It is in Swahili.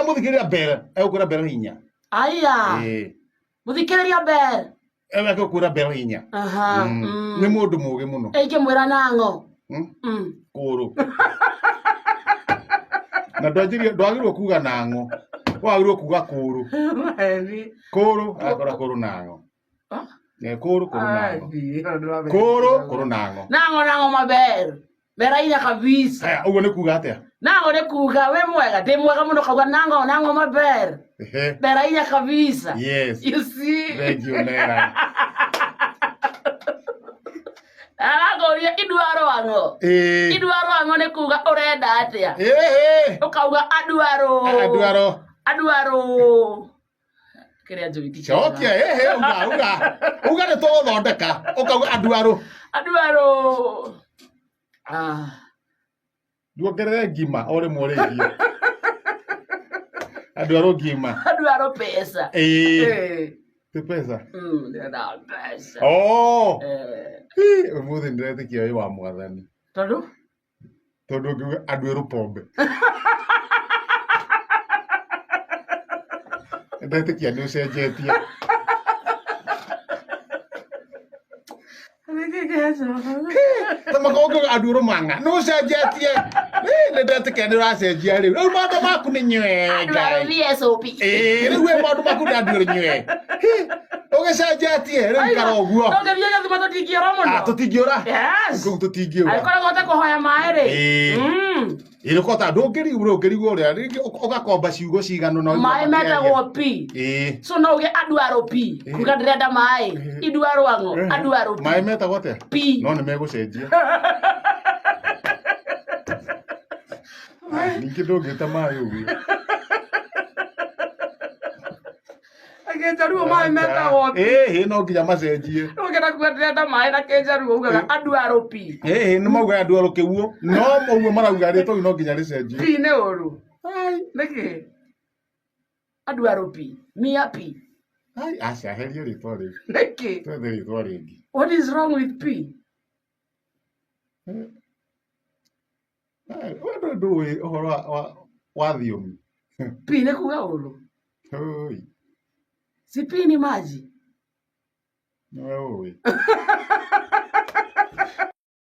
muthikiria mbere egukura mbere hinya aya muthikiria mbere egukura mbere hinya ni mundu mugi muno ingimwira nango kuru na ndwagirwo kuga nango wagirwo kuga kuru kuru akora kuru nango kuru nango kuru nango nango mabere beraina kabisa ugo ni kuga atia nango ni kuga we mwega ndi mwega muno kauga nango mabere beraina kabisa yes you see thank you Nera Aragoria idwaro ango idwaro ango ne kuga urenda atia ukauga adwaro kiria njugiti chokia uga ne to thondeka ukauga adwaro duogerere ngima ore moregio adwaro pesa te pesa ndenda pesa umuthi ndiretikia uyu wa mwathani tondu ngiuga adwaro pombe ndetikia ni ucenjetie tamagogo adwaro manga no ucenjetie ndetikia ni uracenjia riu riu maundu maku ni nywega adwaro VSOP riu maundu maku ni adwaro nywega ugecenjetie riu kara uguo ndongeria thuma tutingiora muno tutingiora yes tutingiora aikora gote kuhoya mai ri ire kota ndungirigwo uria ringi ugakomba ciugo cigano no mai metagwo P so no uge adwaro P kuga ndirenda mai idwaro ango adwaro mai metagwo te P no ni megucenjia ningi ndungita mai uguo Kejaruo mai metagwo P no nginya macenjie ugera kuga ndirenda mai na kejaruo ugaga adwaro P ni mauga adwaro kiuo no uguo marauga rito no nginya ricenjie P ne uru niki adwaro P mia P acha herio rito ri niki twethe rito ringi what is wrong with P wewe ndui uhoro wa thiomi P ne kuga uru oi si P ni maji no oi